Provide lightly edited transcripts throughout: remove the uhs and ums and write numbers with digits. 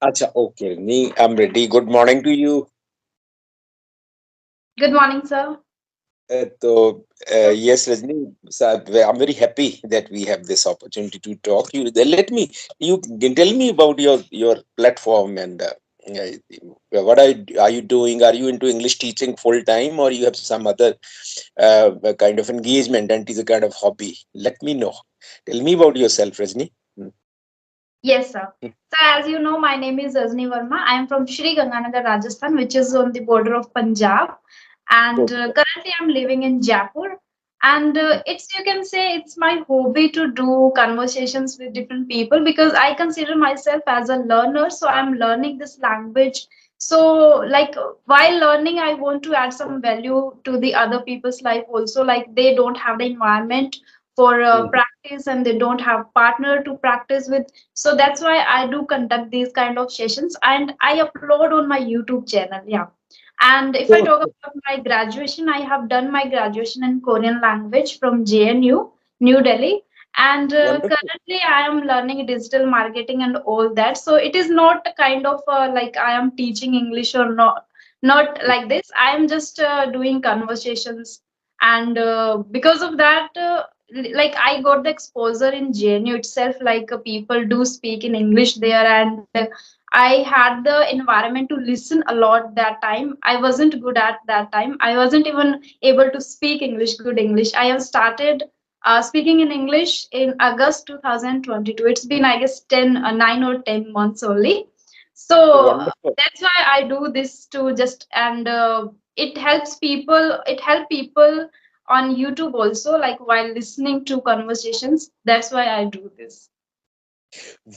Acha, okay, me, I'm ready. Good morning to you. Good morning, sir. Yes, Rajni, I'm very happy that we have this opportunity to talk. You can tell me about your platform and what are you doing? Are you into English teaching full time, or you have some other kind of engagement and it is a kind of hobby? Let me know. Tell me about yourself, Rajni. Yes, sir. So, as you know, my name is Rajni Verma. I am from Shri Ganganagar, Rajasthan, which is on the border of Punjab. And Mm. currently, I'm living in Jaipur. And it's, you can say, it's my hobby to do conversations with different people because I consider myself as a learner. So, I'm learning this language. So, while learning, I want to add some value to the other people's life also. Like, they don't have the environment for Mm. practice and they don't have partner to practice with, so that's why I do conduct these kind of sessions and I upload on my YouTube channel. Yeah. And if I So talk about my graduation, I have done my graduation in Korean language from JNU, New Delhi. And wonderful. currently, I am learning digital marketing and all that. So it is not a kind of like I am teaching English or not, not like this. I am just doing conversations, and because of that, like I got the exposure in JNU itself. Like people do speak in English there, and I had the environment to listen a lot that time. I wasn't good at that time. I wasn't even able to speak English, good English. I have started speaking in English in August 2022. It's been, I guess, 9 or 10 months only. So Wonderful. that's why I do this to just, and it helps people. It help people on YouTube also, like while listening to conversations. That's why I do this.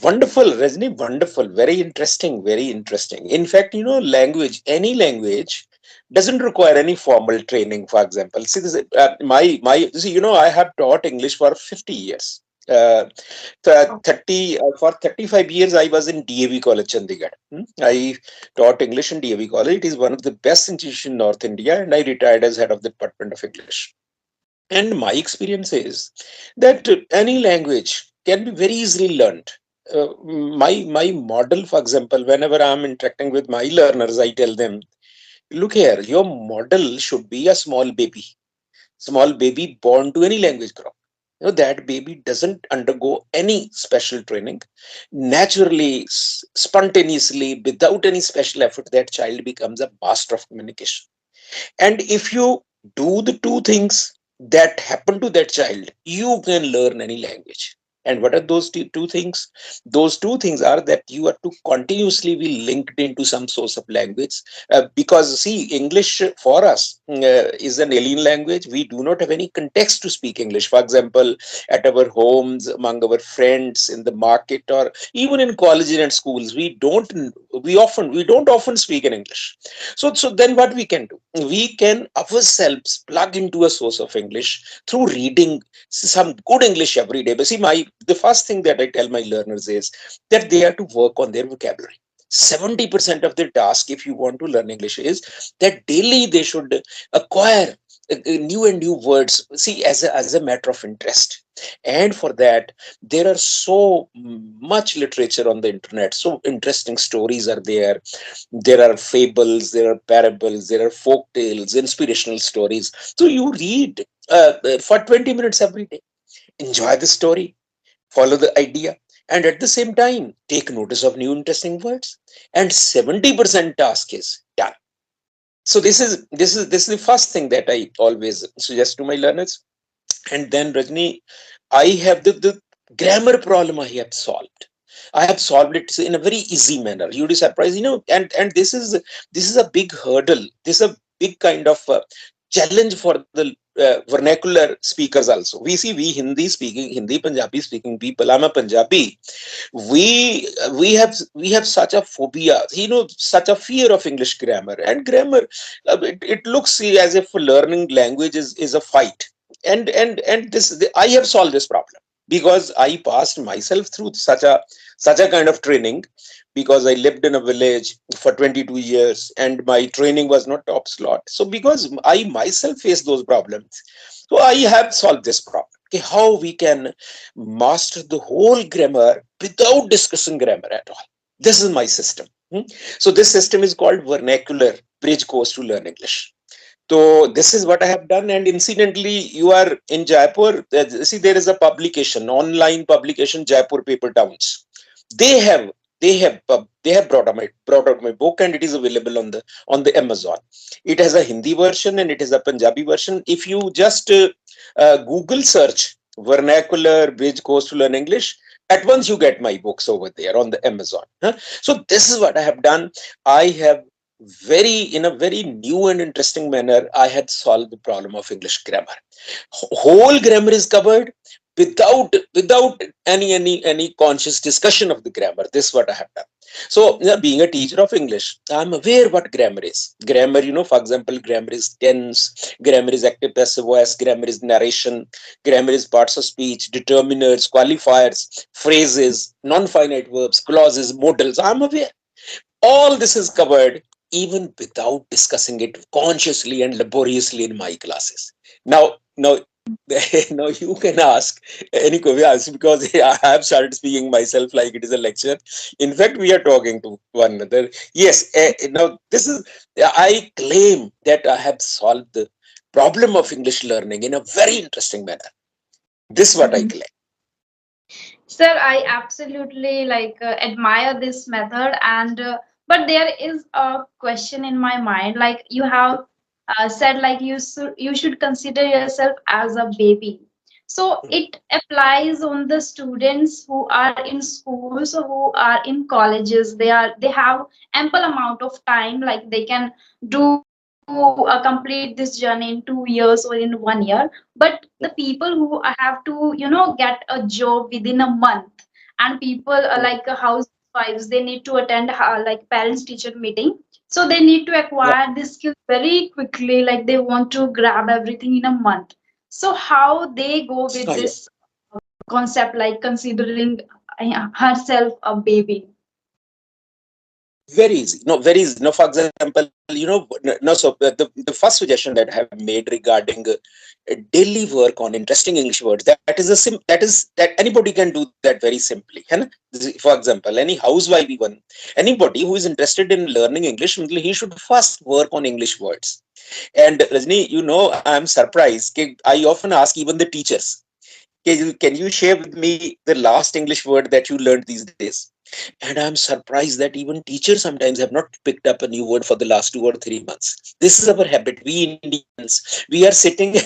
Wonderful, Rajni, wonderful. Very interesting, very interesting. In fact, any language doesn't require any formal training, for example. See, I have taught English for 50 years. Uh, 35 years, I was in DAV College, Chandigarh. I taught English in DAV College. It is one of the best institutions in North India, and I retired as head of the Department of English. And my experience is that any language can be very easily learned. My model, for example, whenever I'm interacting with my learners, I tell them, look here, your model should be a small baby born to any language group. That baby doesn't undergo any special training. Naturally, spontaneously, without any special effort, that child becomes a master of communication. And if you do the two things that happen to that child, you can learn any language. And what are those two things? Those two things are that you are to continuously be linked into some source of language. Because, see, English for us is an alien language. We do not have any context to speak English. For example, at our homes, among our friends, in the market, or even in colleges and schools, we don't often speak in English. So then what we can do? We can ourselves plug into a source of English through reading some good English every day. But see, the first thing that I tell my learners is that they have to work on their vocabulary. 70% of their task, if you want to learn English, is that daily they should acquire new and new words. See, as a matter of interest. And for that, there are so much literature on the internet. So interesting stories are there. There are fables, there are parables, there are folk tales, inspirational stories. So you read for 20 minutes every day. Enjoy the story, follow the idea, and at the same time, take notice of new interesting words. And 70% task is done. So this is the first thing that I always suggest to my learners. And then, Rajni, I have the grammar problem I have solved. I have solved it in a very easy manner. You'd be surprised, and this is a big hurdle. This is a big kind of challenge for the vernacular speakers also. We Hindi Punjabi speaking people. I'm a Punjabi. We have such a phobia, such a fear of English grammar. And grammar, it looks as if learning language is a fight. And I have solved this problem because I passed myself through such a kind of training, because I lived in a village for 22 years and my training was not top slot. So because I myself faced those problems, so I have solved this problem. Okay, how we can master the whole grammar without discussing grammar at all. This is my system. So this system is called Vernacular Bridge Course to Learn English. So this is what I have done. And incidentally, you are in Jaipur. See, there is a publication, online publication, Jaipur Paper Towns. They have they have brought out my book, and it is available on the Amazon. It has a Hindi version and it has a Punjabi version. If you just Google search Vernacular Bridge Course to Learn English, at once you get my books over there on the Amazon. So this is what I have done. I have in a very new and interesting manner, I had solved the problem of English grammar. Whole grammar is covered without any conscious discussion of the grammar. This is what I have done. So, being a teacher of English, I'm aware what grammar is. Grammar, for example, grammar is tense, grammar is active passive voice, grammar is narration, grammar is parts of speech, determiners, qualifiers, phrases, non-finite verbs, clauses, modals. I'm aware. All this is covered even without discussing it consciously and laboriously in my classes. Now, now you can ask any question because I have started speaking myself like it is a lecture. In fact, we are talking to one another. Yes, now this is, I claim that I have solved the problem of English learning in a very interesting manner. This is what I Mhm. claim. Sir, I absolutely admire this method, and but there is a question in my mind. Like you have said, like you should consider yourself as a baby. So it applies on the students who are in schools, who are in colleges. They have ample amount of time, like they can do complete this journey in 2 years or in 1 year. But the people who have to get a job within a month, and people like housewives, they need to attend like parents teacher meeting, so they need to Yeah, acquire this skill very quickly, like they want to grab everything in a month. So how they go with yeah. this concept, like considering herself a baby? Very easy. No, very easy. No, for example, no, so the first suggestion that I have made regarding daily work on interesting English words, that is that anybody can do that very simply. For example, any housewife, even anybody who is interested in learning English, he should first work on English words. And Rajni, I'm surprised. I often ask even the teachers, can you share with me the last English word that you learned these days? And I'm surprised that even teachers sometimes have not picked up a new word for the last 2 or 3 months. This is our habit. We Indians, we are sitting,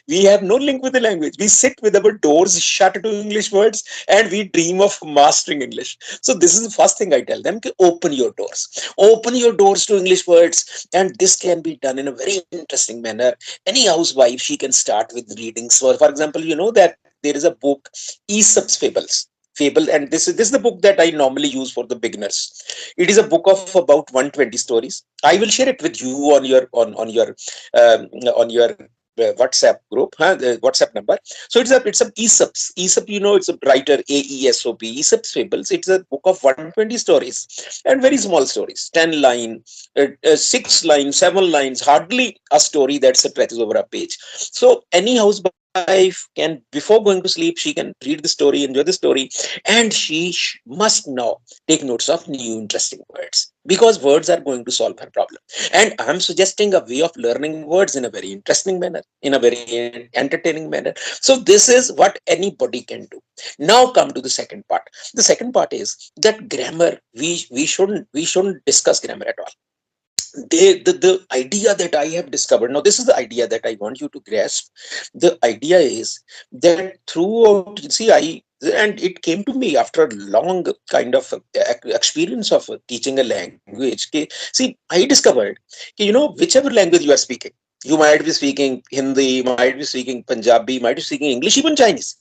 we have no link with the language. We sit with our doors shut to English words and we dream of mastering English. So this is the first thing I tell them, open your doors. Open your doors to English words. And this can be done in a very interesting manner. Any housewife, she can start with reading. So for example, you know that there is a book, Aesop's Fable, and this is the book that I normally use for the beginners. It is a book of about 120 stories. I will share it with you on your WhatsApp group, the WhatsApp number. So it's a Aesop, it's a writer, Aesop, Aesop's Fables. It's a book of 120 stories and very small stories, 10 line, 6 lines, 7 lines, hardly a story that stretches over a page. So any housewife can, before going to sleep, she can read the story, enjoy the story, and she must now take notes of new interesting words, because words are going to solve her problem. And I'm suggesting a way of learning words in a very interesting manner, in a very entertaining manner. So this is what anybody can do. Now come to the second part. The second part is that grammar, we shouldn't discuss grammar at all. The idea that I have discovered, now this is the idea that I want you to grasp. The idea is that throughout, see, and it came to me after a long kind of experience of teaching a language. See, I discovered, whichever language you are speaking, you might be speaking Hindi, might be speaking Punjabi, might be speaking English, even Chinese.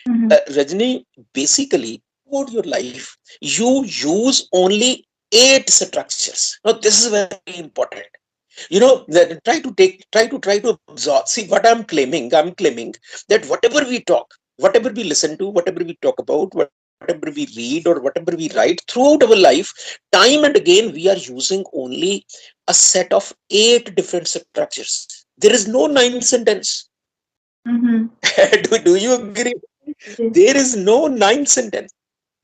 Rajni, basically, throughout your life, you use only 8 structures. Now, this is very important. Try to absorb. See, what I'm claiming that whatever we talk, whatever we listen to, whatever we talk about, whatever we read, or whatever we write throughout our life, time and again, we are using only a set of 8 different structures. There is no 9th sentence. Mm-hmm. Do you agree? There is no 9th sentence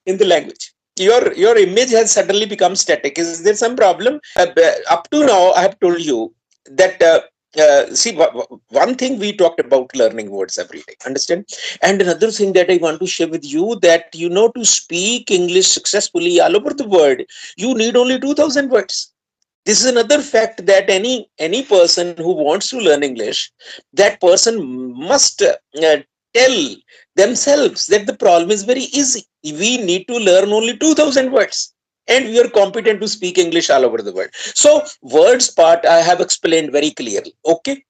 in the language. Your image has suddenly become static. Is there some problem? Up to now, I have told you that see, one thing we talked about learning words every day. Understand? And another thing that I want to share with you, that to speak English successfully all over the world, you need only 2,000 words. This is another fact, that any person who wants to learn English, that person must tell themselves that the problem is very easy. We need to learn only 2,000 words, and we are competent to speak English all over the world. So words part I have explained very clearly. Okay.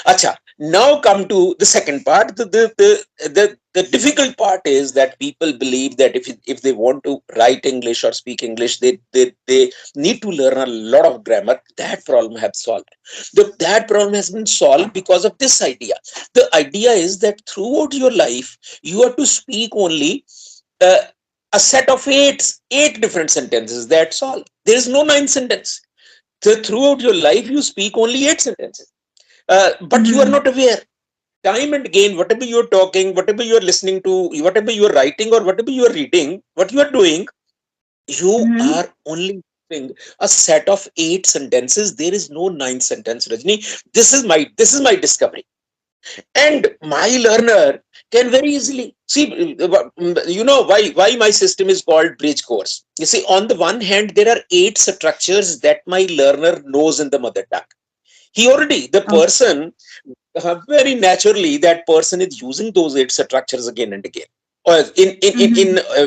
Acha, now come to the second part. The difficult part is that people believe that if they want to write English or speak English, they need to learn a lot of grammar. That problem has solved. That problem has been solved because of this idea. The idea is that throughout your life, you have to speak only uh, a set of eight different sentences. That's all. There is no nine sentence. So throughout your life, you speak only eight sentences. But you are Mm-hmm. not aware. Time and again, whatever you're talking, whatever you're listening to, whatever you're writing, or whatever you're reading, what you are doing, you Mm-hmm. are only using a set of eight sentences. There is no nine sentence, Rajni. This is my discovery. And my learner can very easily see, why my system is called bridge course. You see, on the one hand, there are eight structures that my learner knows in the mother tongue. The Oh. person, very naturally, that person is using those eight structures again and again, or Mm-hmm.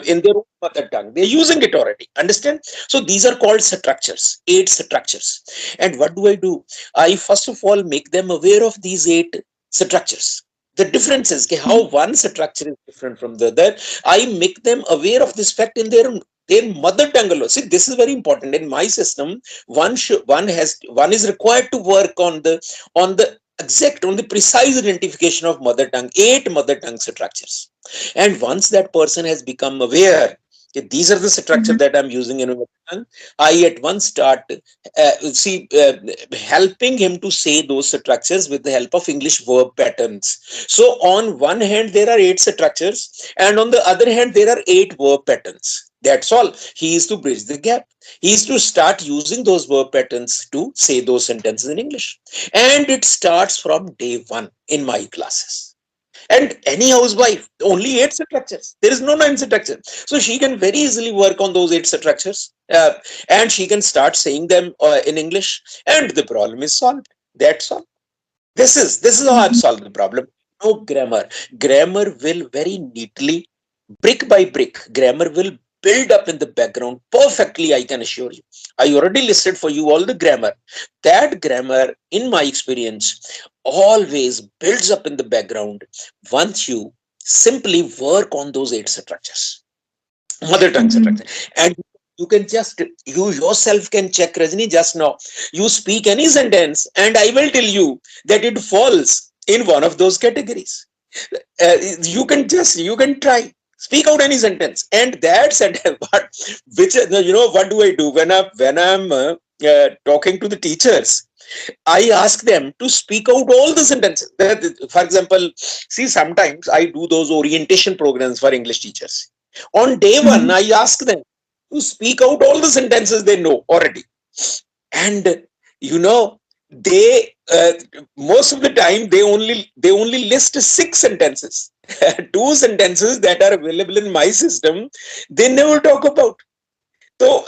in their own mother tongue. They're using it already. Understand? So these are called structures, eight structures. And what do? I first of all make them aware of these eight structures. The difference is how one structure is different from the other. I make them aware of this fact in their mother tongue alone. See, this is very important. In my system, one is required to work on the exact, on the precise identification of mother tongue, eight mother tongue structures. And once that person has become aware that these are the structure Mm-hmm. that I'm using in mother tongue, I at once start helping him to say those structures with the help of English verb patterns. So on one hand, there are eight structures, and on the other hand, there are eight verb patterns. That's all. He is to bridge the gap. He is to start using those verb patterns to say those sentences in English. And it starts from day one in my classes. And any housewife, only eight structures. There is no nine structure. So she can very easily work on those eight structures, and she can start saying them in English, and the problem is solved. That's all. This is how I've Mm-hmm. solved the problem. No grammar. Grammar will very neatly, brick by brick, grammar will build up in the background perfectly, I can assure you. I already listed for you all the grammar. That grammar, in my experience, always builds up in the background once you simply work on those eight structures, mother tongue Mm-hmm. structure. And you can just, you yourself can check, Rajni, just now. You speak any sentence, and I will tell you that it falls in one of those categories. uh, you can try, speak out any sentence, and that sentence, what do I do when I'm talking to the teachers? I ask them to speak out all the sentences. For example, see, sometimes I do those orientation programs for English teachers. On day one, Mm-hmm. I ask them to speak out all the sentences they know already. And you know, they most of the time they only list six sentences. Two sentences that are available in my system, they never talk about. So,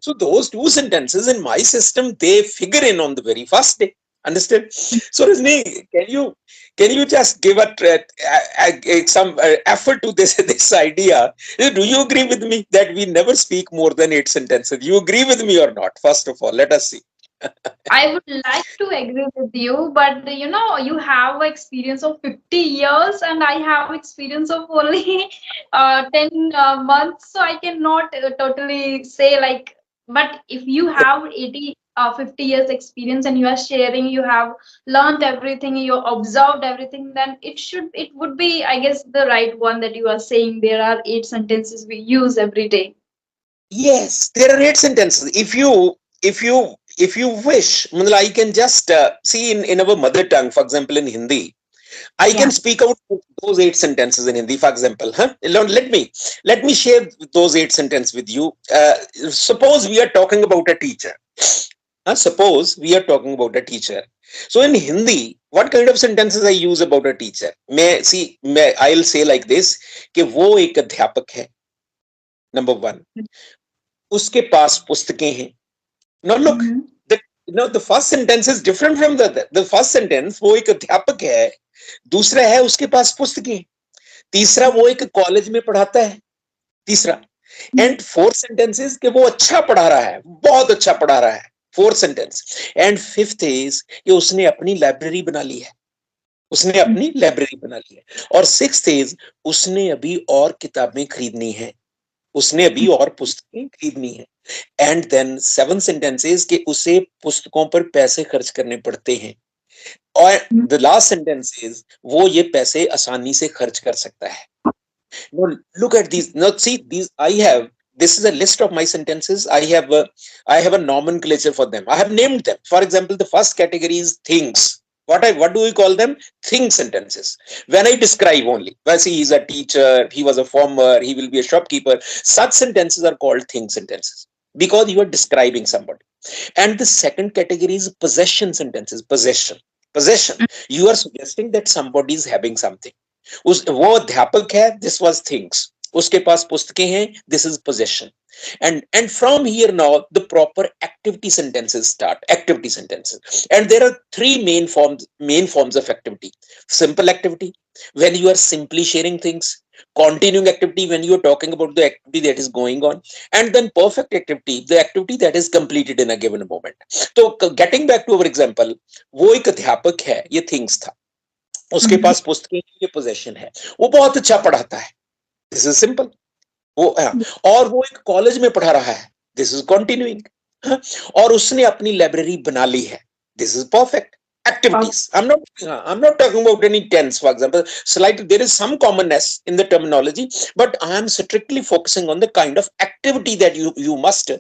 so those two sentences in my system, they figure in on the very first day. Understand? So, Rajni, can you just give some effort to this this idea? Do you agree with me that we never speak more than eight sentences? You agree with me or not? First of all, let us see. I would like to agree with you, but you have experience of 50 years and I have experience of only 10 months, so I cannot totally say like, but if you have 50 years experience and you are sharing, you have learned everything, you observed everything, then it would be, I guess, the right one that you are saying there are eight sentences we use every day. Yes, there are eight sentences. If you wish, I can just see in our mother tongue, for example, in Hindi. I Yeah. can speak out those 8 sentences in Hindi, for example. Huh? Let me share those 8 sentences with you. Suppose we are talking about a teacher. Suppose we are talking about a teacher. So in Hindi, what kind of sentences I use about a teacher? I'll say like this कि वो एक अध्यापक है. Number one, उसके पास पुस्तकें हैं. Now look, Mm-hmm. the first sentence is different from the first sentence. वो एक अध्यापक है. दूसरा है उसके पास पुस्तकें. तीसरा वो एक कॉलेज में पढ़ाता है. तीसरा. एंड फोर्थ सेंटेंस इज कि वो अच्छा पढ़ा रहा है, बहुत अच्छा पढ़ा रहा है. Fourth sentence. And fifth is कि उसने अपनी लाइब्रेरी बना ली है. उसने अपनी लाइब्रेरी बना ली है. और सिक्स्थ इज उसने अभी और किताबें खरीदनी है. उसने अभी और पुस्तकें खरीदनी है. एंड देन सेवन सेंटेंसेस कि उसे पुस्तकों पर पैसे खर्च करने पड़ते हैं. और द लास्ट सेंटेंस इज वो ये पैसे आसानी से खर्च कर सकता है. Now look at these. Now see these. This is a list of my sentences. I have a nomenclature for them. I have named them. For example, the first category is things. What do we call them? Thing sentences. When I describe only, well, see, he's a teacher, he was a farmer, he will be a shopkeeper. Such sentences are called thing sentences because you are describing somebody. And the second category is possession sentences. Possession. You are suggesting that somebody is having something. वो अध्यापक है, this was things. उसके पास पुस्तकें हैं, this is possession. And from here now the proper activity sentences start. Activity sentences, and there are three main forms of activity. Simple activity, when you are simply sharing things. Continuing activity, when you are talking about the activity that is going on. And then perfect activity, the activity that is completed in a given moment. So getting back to our example, वो एक अध्यापक है, ये things था. उसके पास पुस्तकें, ये possession है. वो बहुत अच्छा पढ़ाता है, दिस इज सिंपल. वो और वो एक कॉलेज में पढ़ा रहा है, दिस इज कंटिन्यूइंग. और उसने अपनी लाइब्रेरी बना ली है, this is perfect. Activities. I'm not talking about any tense, for example. Slightly, there is some commonness in the terminology, but I am strictly focusing on the kind of activity that you must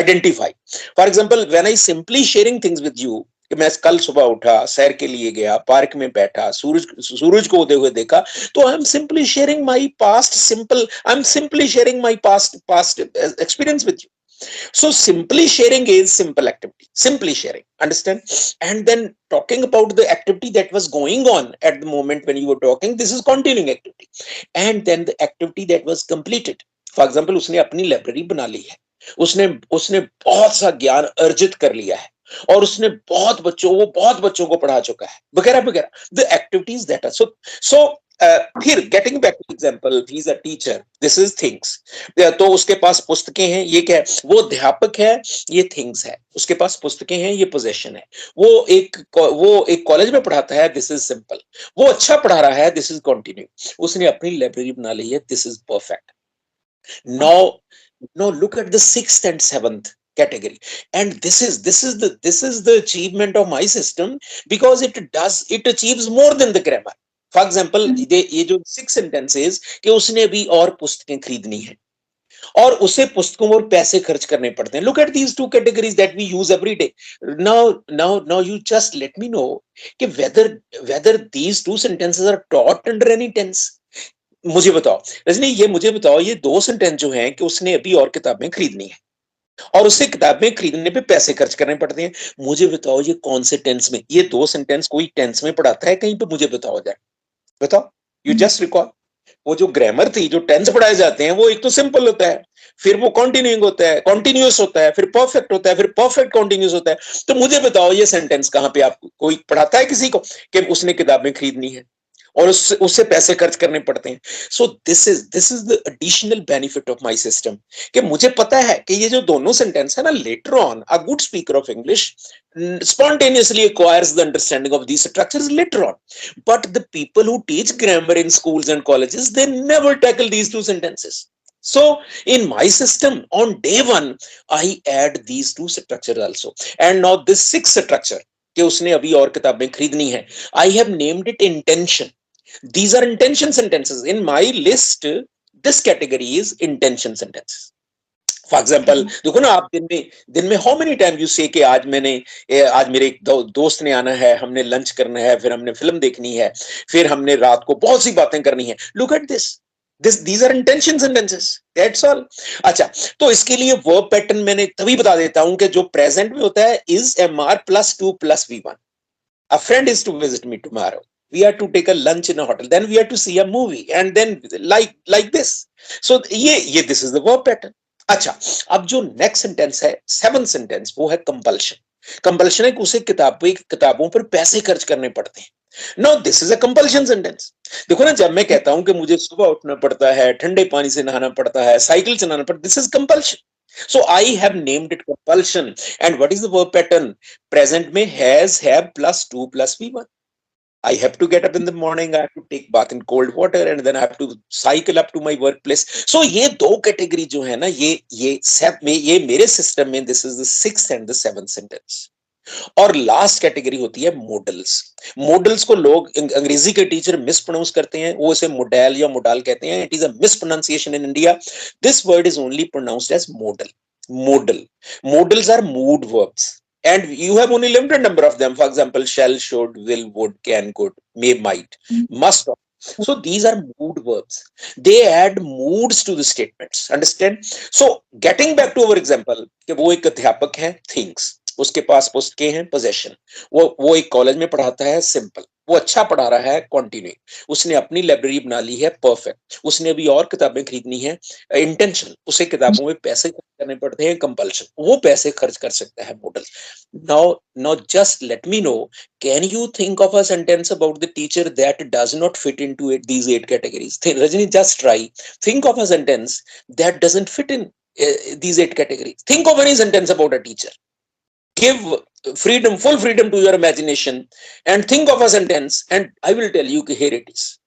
identify. For example, when I simply sharing things with you, कि मैं कल सुबह उठा, सैर के लिए गया, park में बैठा, सूरज को उदय हुए देखा, तो I am simply sharing my past simple I am simply sharing my past experience with you. So simply sharing is simple activity. Simply sharing. Understand? And then talking about the activity that was going on at the moment when you were talking, this is continuing activity. And then the activity that was completed. For example, उसने अपनी library बना ली है. उसने उसने बहुत सा ज्ञान अर्जित कर लिया है. और उसने बहुत बच्चों को पढ़ा चुका है, वगैरह वगैरह. The activities that are so फिर getting back to example, he is a teacher, this is things. तो उसके पास पुस्तकें हैं, ये क्या है? वो अध्यापक है, ये थिंग्स है. उसके पास पुस्तकें हैं, ये पोजेशन है. वो एक कॉलेज में पढ़ाता है, दिस इज सिंपल. वो अच्छा पढ़ा रहा है, दिस इज कंटिन्यू. उसने अपनी लाइब्रेरी बना ली है, this is perfect. Now look at the sixth and seventh category, and this is the achievement of my system, because it achieves more than the grammar. For example, ये जो 6 sentences कि उसने भी और पुस्तकें खरीदनी है और उसे पुस्तकों और पैसे खर्च करने पड़ते हैं. Look at these two categories that we use every day. Now you just let me know कि whether these two sentences are taught under any tense. मुझे बताओ रजनी, ये मुझे बताओ, ये 2 सेंटेंस जो हैं कि उसने अभी और किताबें खरीदनी है और उसे किताबें खरीदने पे पैसे खर्च करने पड़ते हैं, मुझे बताओ ये कौन से टेंस में? ये 2 सेंटेंस कोई टेंस में पढ़ाता है कहीं पे? मुझे बताओ जाए, बताओ. You just recall. वो जो ग्रामर थी, जो टेंस पढ़ाए जाते हैं, वो एक तो सिंपल होता है, फिर वो कंटिन्यूइंग होता है, कंटिन्यूअस होता है, फिर परफेक्ट होता है, फिर परफेक्ट कंटिन्यूअस होता है. तो मुझे बताओ ये सेंटेंस कहाँ पे आपको कोई पढ़ाता है किसी को कि उसने किताबें खरीदनी है और उससे पैसे खर्च करने पड़ते हैं? So this is the additional benefit of my system कि मुझे पता है कि ये जो दोनों सेंटेंस है ना, later on a good speaker of English spontaneously acquires the understanding of these structures later on. But the people who teach grammar in schools and colleges, they never tackle these two sentences. So in my system, on day one, I add these two structures also. And now this sixth structure कि उसने अभी और किताबें खरीदनी है, I have named it intention. These are intention sentences. In my list, this category is intention sentences. For example देखो ना, आप दिन में हाउ मेनी टाइम यू से कि आज मेरे एक दोस्त ने आना है, हमने लंच करना है, फिर हमने फिल्म देखनी है, फिर हमने रात को बहुत सी बातें करनी है. Look at this these are intention sentences, that's all. अच्छा, तो इसके लिए वर्ब पैटर्न मैंने तभी बता देता हूं कि जो प्रेजेंट में होता है is am are plus two plus V one. A friend is to visit me tomorrow. We are to take a lunch in a hotel. Then we are to see a movie, and then like this. So ये this is the verb pattern. अच्छा, अब जो next sentence है, seven sentence, वो है compulsion. Compulsion है कि उसे किताबों पर पैसे खर्च करने पड़ते हैं. No, this is a compulsion sentence. देखो ना, जब मैं कहता हूं कि मुझे सुबह उठना पड़ता है, ठंडे पानी से नहाना पड़ता है, साइकिल चलाना पड़ता है, this is compulsion. So I have named it compulsion. And what is the verb pattern? Present में has, have plus two plus V1. I have to get up in the morning, I have to take bath in cold water, and then I have to cycle up to my workplace. So ये दो category जो है ना, ये मेरे system में this is the sixth and the seventh sentence. और last category होती है मॉडल्स. मॉडल्स को लोग अंग्रेजी के टीचर मिस प्रोनाउंस करते हैं, वो इसे मोडेल या मोडाल कहते हैं. It is a mispronunciation in India. This word is only pronounced as model. Model. Models are mood verbs and you have only limited number of them. For example, shall, should, will, would, can, could, may, might, must. So these are mood verbs. They add moods to the statements. Understand? So getting back to our example, कि वो एक अध्यापक है, thinks, उसके पास पुस्तकें हैं, possession. वो एक कॉलेज में पढ़ाता है, simple. वो अच्छा पढ़ा रहा है, continue. उसने अपनी लाइब्रेरी बना ली है, perfect. उसने अभी और किताबें खरीदनी है, intention. उसे किताबों में पैसे खर्च करने पड़ते हैं, compulsion. वो पैसे खर्च कर सकता है, model. Now just let me know, can you think of a sentence about the teacher that does not fit into these eight categories? Rajni, just try. Think of a sentence that doesn't fit in these eight categories. Think of any sentence about a teacher. Give full freedom to your imagination, and think of a sentence, and I will tell you, here it is.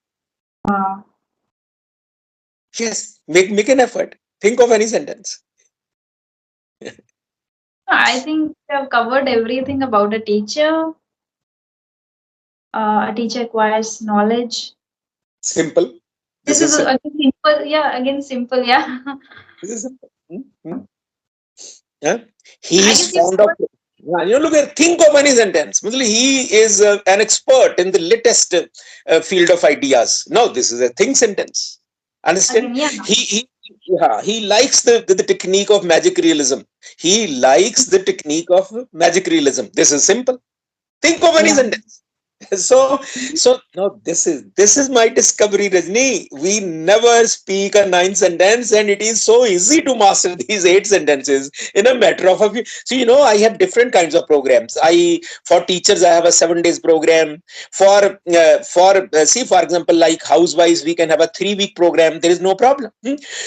Yes, make an effort. Think of any sentence. I think we have covered everything about a teacher. A teacher acquires knowledge. Simple. This is again simple. Yeah, again simple. Yeah. This is simple. Yeah? He is fond of. Look here, think of any sentence. He is an expert in the latest field of ideas. Now, this is a think sentence. Understand? Yeah. He likes the technique of magic realism. He likes the technique of magic realism. This is simple. Think of any sentence. So now this is my discovery, Rajni. We never speak a 9 sentence, and it is so easy to master these 8 sentences in a matter of a few. So I have different kinds of programs. For teachers, I have a 7 days program. For example, like housewives, we can have a 3-week program. There is no problem.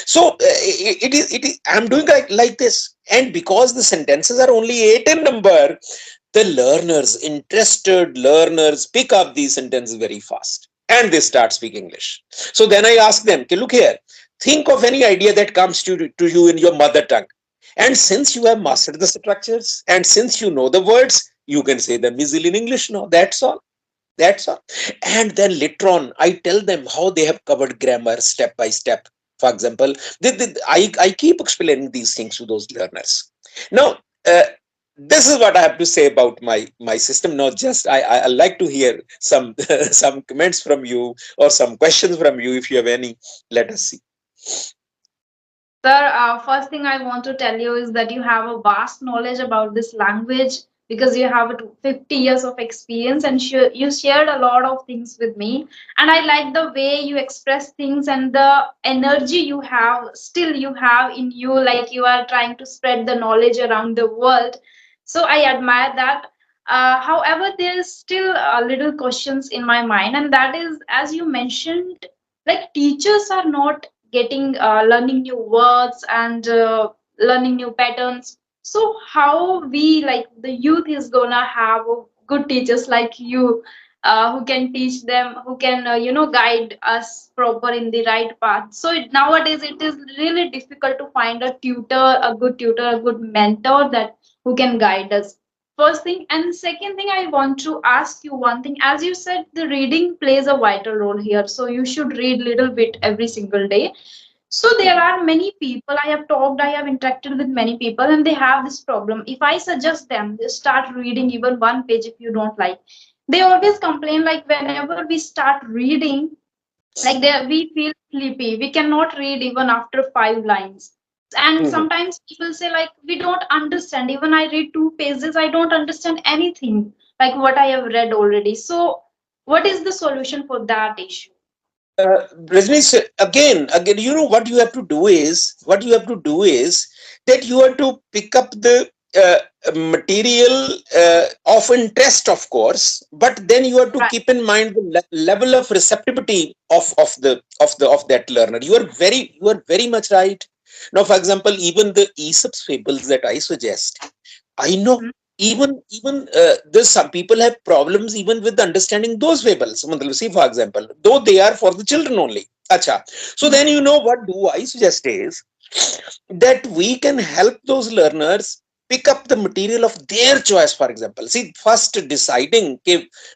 So it is. I'm doing like this, and because the sentences are only 8 in number, the interested learners pick up these sentences very fast and they start speaking English. So then I ask them, okay, look here, think of any idea that comes to you in your mother tongue. And since you have mastered the structures and since you know the words, you can say them easily in English now. That's all. And then later on, I tell them how they have covered grammar step by step. For example, I keep explaining these things to those learners. Now, this is what I have to say about my system. Now, just I like to hear some some comments from you or some questions from you if you have any. Let us see. Sir, first thing I want to tell you is that you have a vast knowledge about this language because you have 50 years of experience and you shared a lot of things with me. And I like the way you express things and the energy you have in you, like you are trying to spread the knowledge around the world. So I admire that. However, there's still little questions in my mind, and that is, as you mentioned, like teachers are not getting learning new words and learning new patterns. So how we, like the youth, is gonna have good teachers like you, who can teach them, who can guide us proper in the right path. So nowadays it is really difficult to find a good tutor, a good mentor that who can guide us. First thing, and second thing, I want to ask you one thing. As you said, the reading plays a vital role here, so you should read little bit every single day. So there are many people I have talked, I have interacted with many people, and they have this problem. If I suggest them, they start reading even one page if you don't like. They always complain like whenever we start reading, like there we feel sleepy. We cannot read even after 5 lines. And Mhm. sometimes people say like we don't understand. Even I read 2 pages, I don't understand anything like what I have read already. So what is the solution for that issue? Rajnish, again, you know what you have to do is that you have to pick up the material of interest, of course, but then you have to Right. keep in mind the level of receptivity of that learner. You are very much right. Now, for example, even the Aesop's fables that I suggest, I know there's some people have problems even with understanding those fables. Matlab, see, for example, though they are for the children only. Acha. So then you know what do I suggest is that we can help those learners pick up the material of their choice. For example, see, first deciding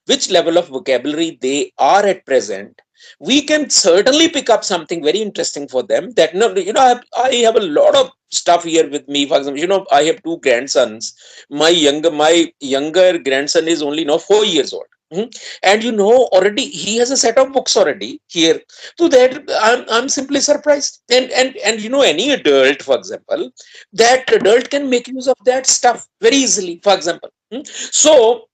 which level of vocabulary they are at present, we can certainly pick up something very interesting for them. That, no, you know, I have a lot of stuff here with me. For example, you know, I have two grandsons. My younger grandson is only now 4 years old. And you know, already he has a set of books already here. So that I'm simply surprised. And you know, any adult, for example, that adult can make use of that stuff very easily. For example, so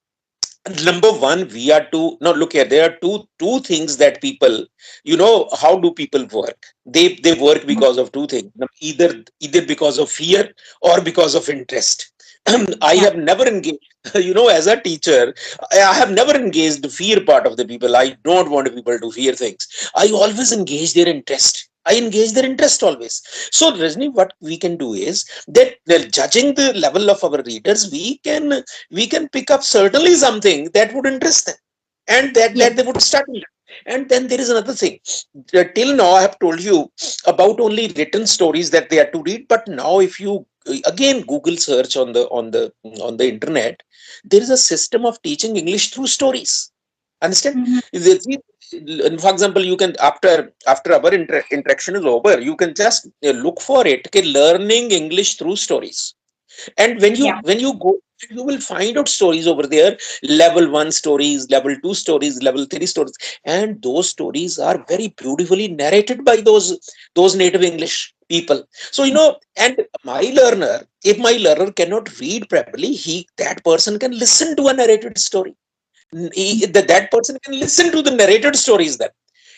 number one, we are to now look here. There are two things that people, you know, how do people work? They work because of two things. Either because of fear or because of interest. I Yeah. have never engaged, you know, as a teacher, I have never engaged the fear part of the people. I don't want people to fear things. I always engage their interest. I engage their interest always. So, Rajni, what we can do is that, judging the level of our readers, we can pick up certainly something that would interest them, and Yes. that they would study. And then there is another thing. Till now I have told you about only written stories that they are to read, but now if you again Google search on the internet, there is a system of teaching English through stories. Understand? Mhm. For example, you can, after our interaction is over, you can just look for it, okay, learning English through stories. And Yeah. when you go, you will find out stories over there. Level 1 stories, level 2 stories, level 3 stories, and those stories are very beautifully narrated by those native English people. So, you know, and if my learner cannot read properly, that person can listen to a narrated story. That person can listen to the narrated stories then,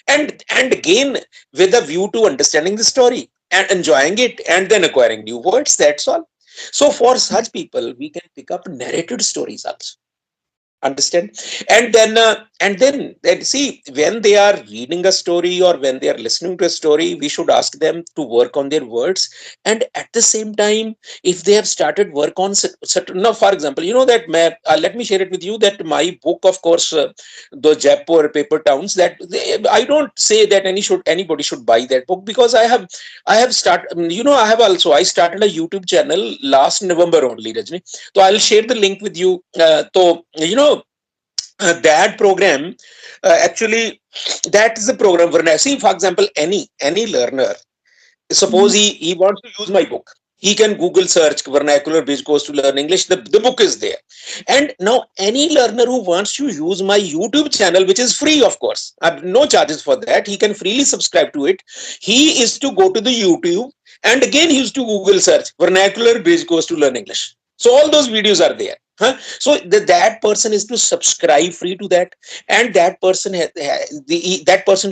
and again, with a view to understanding the story and enjoying it, and then acquiring new words. That's all. So for such people, we can pick up narrated stories also. Understand? And then see, when they are reading a story or when they are listening to a story, we should ask them to work on their words. And at the same time, if they have started work on certain, now for example, you know that let me share it with you that my book, of course, the Jaipur paper towns, I don't say that anybody should buy that book, because I have started, you know, I started a YouTube channel last November only, Rajni. So I'll share the link with you. So, you know, that program, actually, that is the program for now. See, for example, any learner, suppose Mhm. he wants to use my book, he can Google search Vernacular Bridge Course to Learn English. The book is there. And now any learner who wants to use my YouTube channel, which is free, of course, I have no charges for that, he can freely subscribe to it. He is to go to the YouTube, and again he is to Google search Vernacular Bridge Course to Learn English. So all those videos are there. So that person is to subscribe free to that, and that person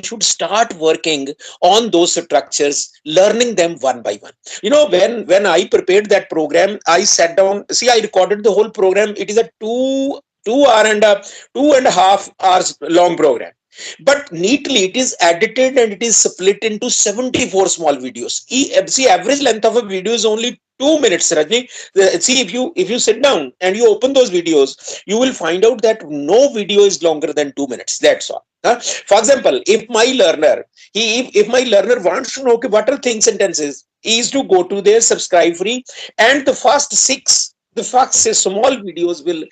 should start working on those structures, learning them one by one. You know, when I prepared that program, I sat down. See, I recorded the whole program. It is a 2.5 hours long program, but neatly it is edited and it is split into 74 small videos. See, average length of a video is only 2 minutes, Rajni. See, if you sit down and you open those videos, you will find out that no video is longer than 2 minutes. That's all. For example, if my learner wants to know, okay, what are things and tenses, he is to go to their subscribe free, and the first small videos will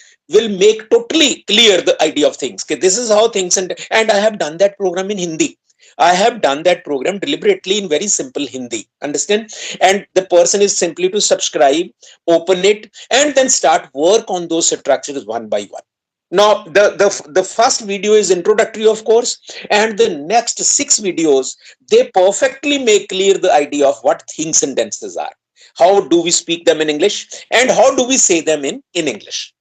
make totally clear the idea of things. Okay, this is how things, and I have done that program in Hindi. I have done that program deliberately in very simple Hindi. Understand? And the person is simply to subscribe, open it, and then start work on those structures one by one. Now, the first video is introductory, of course, and the next six videos, they perfectly make clear the idea of what things and tenses are. How do we speak them in English, and how do we say them in English?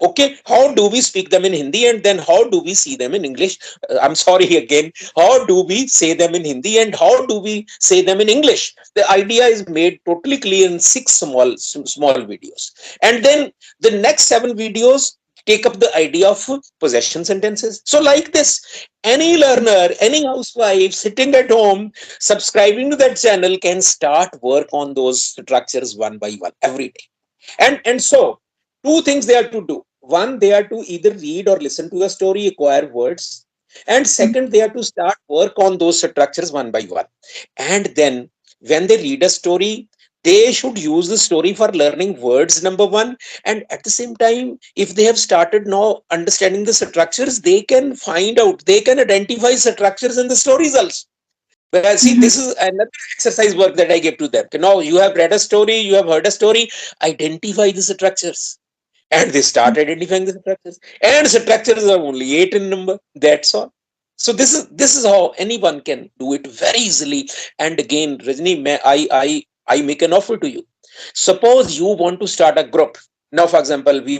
Okay, how do we speak them in Hindi, and then how do we see them in English? I'm sorry again. How do we say them in Hindi, and how do we say them in English? The idea is made totally clear in six small videos, and then the next seven videos take up the idea of possession sentences. So, like this, any learner, any housewife sitting at home, subscribing to that channel can start work on those structures one by one every day. And so, two things they are to do. One, they are to either read or listen to a story, acquire words. And second, they are to start work on those structures one by one. And then, when they read a story, they should use the story for learning words, number one. And at the same time, if they have started now understanding the structures, they can find out, they can identify structures in the stories also. Well, see, Mhm. this is another exercise work that I give to them. Now, you have read a story, you have heard a story, identify the structures. And they start identifying the structures. And structures are only eight in number. That's all. So this is how anyone can do it very easily. And again, Rajni, I make an offer to you. Suppose you want to start a group. Now, for example, we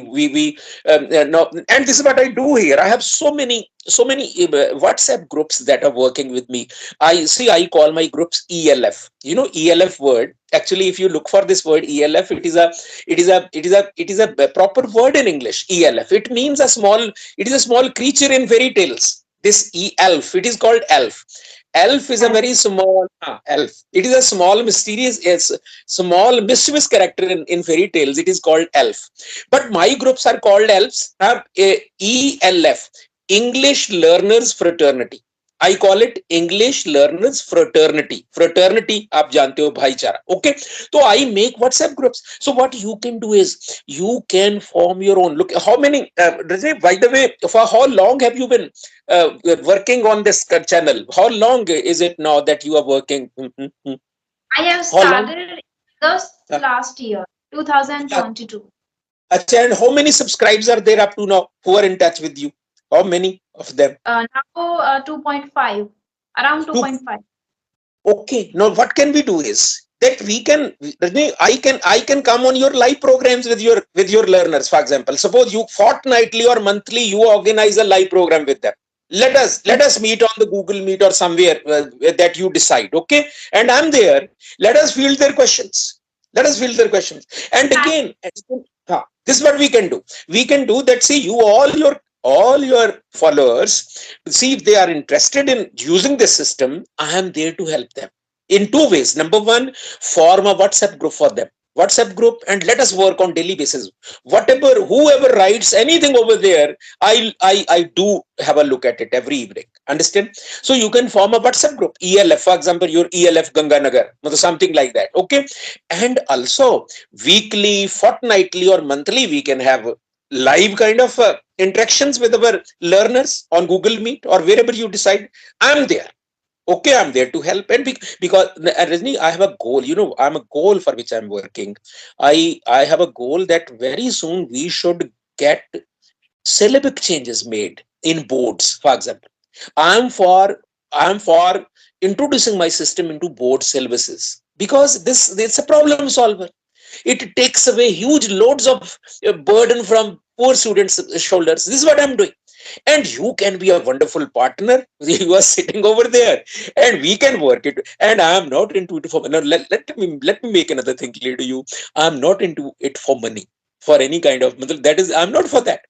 now, and this is what I do here. I have so many WhatsApp groups that are working with me. I call my groups ELF. You know, ELF word. Actually, if you look for this word ELF, it is a proper word in English. ELF. It means a small. It is a small creature in fairy tales. This elf. It is called elf. Elf is a very small elf. It is a small, mysterious, yes, small, mischievous character in fairy tales. It is called elf. But my groups are called elves. ELF, English Learners Fraternity. I call it English Learners Fraternity. Fraternity, आप जानते हो भाईचारा. Okay. So I make WhatsApp groups. So what you can do is you can form your own. Look, how many? By the way, for how long have you been working on this channel? How long is it now that you are working? I have How long? started this Uh, last year, yeah. 2022. Acha, and how many subscribers are there up to now who are in touch with you? How many of them? Now 2.5, around Two. 2.5. Okay. Now what can we do is that we can, Rajni, I can come on your live programs with your learners. For example, suppose you fortnightly or monthly you organize a live program with them. Let us meet on the Google Meet or somewhere that you decide. Okay, and I'm there. Let us field their questions. Let us field their questions. And again, this is what we can do. We can do that. See, you all your followers, see if they are interested in using this system. I am there to help them in two ways. Number one, form a WhatsApp group for them. WhatsApp group, and let us work on daily basis. Whatever, whoever writes anything over there, I do have a look at it every evening. Understand? So you can form a WhatsApp group, ELF, for example, your ELF Ganganagar, something like that. Okay, and also weekly, fortnightly, or monthly, we can have live kind of interactions with our learners on Google Meet or wherever you decide. I'm there. Okay, I'm there to help. And because Rajni, I have a goal. I'm a goal for which I'm working. I have a goal that very soon we should get syllabic changes made in boards. For example, I'm for I'm for introducing my system into board syllabuses because this it's a problem solver. It takes away huge loads of burden from poor students' shoulders. This is what I'm doing. And you can be a wonderful partner. You are sitting over there, and we can work it. And I am not into it for. Now, let me make another thing clear to you. I am not into it for money, for any kind of. That is, I'm not for that.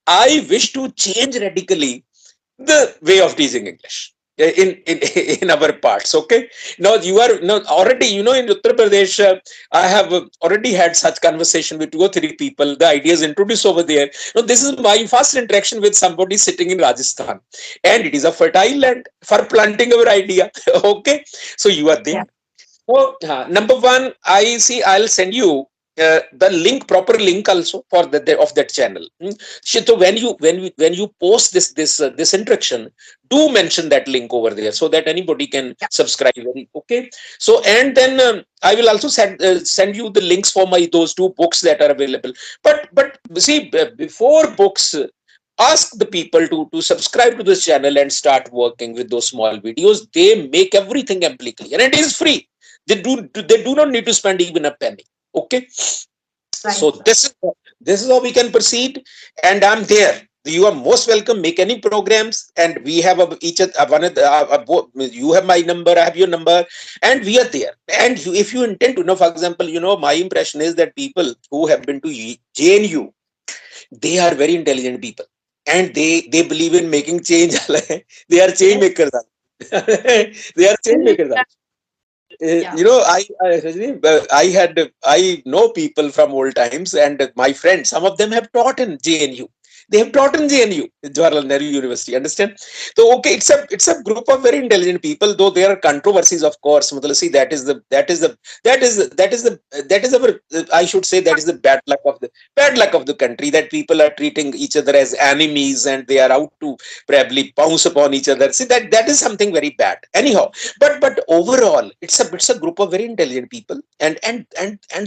I wish to change radically the way of teaching English in our parts. Okay, now you are now already in Uttar Pradesh. I have already had such conversation with two or three people. The ideas introduced over there. Now this is my first interaction with somebody sitting in Rajasthan, and it is a fertile land for planting our idea. Okay, so you are there. Yeah. So number one, I'll send you. the link, proper link also for of that channel. So when you post this interaction, do mention that link over there so that anybody can subscribe. Okay. So and then I will also send you the links for my those two books that are available. But see, before books, ask the people to subscribe to this channel and start working with those small videos. They make everything applicable and it is free. They do not need to spend even a penny. Okay. So Right, sir. this is how we can proceed, and I'm there. You are most welcome. Make any programs, and we have you have my number, I have your number, and we are there. And if you intend to know, for example, my impression is that people who have been to JNU, they are very intelligent people, and they believe in making change. They are change Yes, makers. They are change believe makers. that. Yeah. I know people from old times, and my friends, some of them have taught in JNU. They have taught in JNU, Jawaharlal Nehru University. Understand? So okay, it's a group of very intelligent people, though there are controversies, of course. See, that is our, I should say, that is the bad luck of the country, that people are treating each other as enemies and they are out to probably pounce upon each other. See, that is something very bad. Anyhow, but overall, it's a group of very intelligent people, and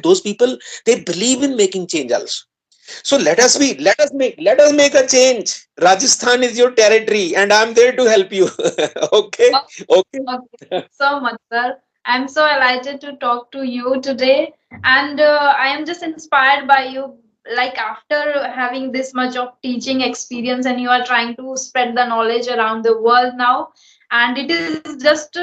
those people, they believe in making change also. So let us make a change. Rajasthan is your territory, and I'm there to help you. Okay. Oh, Okay. okay. So much, sir. I'm so delighted to talk to you today, and I am just inspired by you. Like after having this much of teaching experience, and you are trying to spread the knowledge around the world now, and it is just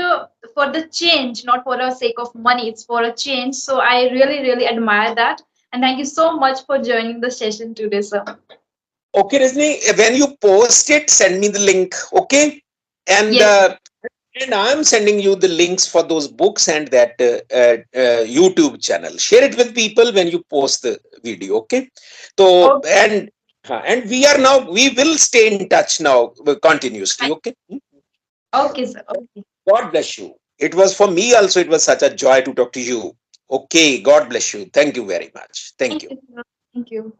for the change, not for the sake of money. It's for a change. So I really, really admire that, and thank you so much for joining the session today, sir. Okay, Rajni, when you post it, send me the link. Okay. and Yes, sir. uh, And I'm sending you the links for those books and that YouTube channel. Share it with people when you post the video. Okay. So Okay. and we will stay in touch now continuously. Okay. Okay, sir. Okay. God bless you. It was for me also. It was such a joy to talk to you. Okay. God bless you. Thank you very much. Thank Thank you. you, sir. Thank you.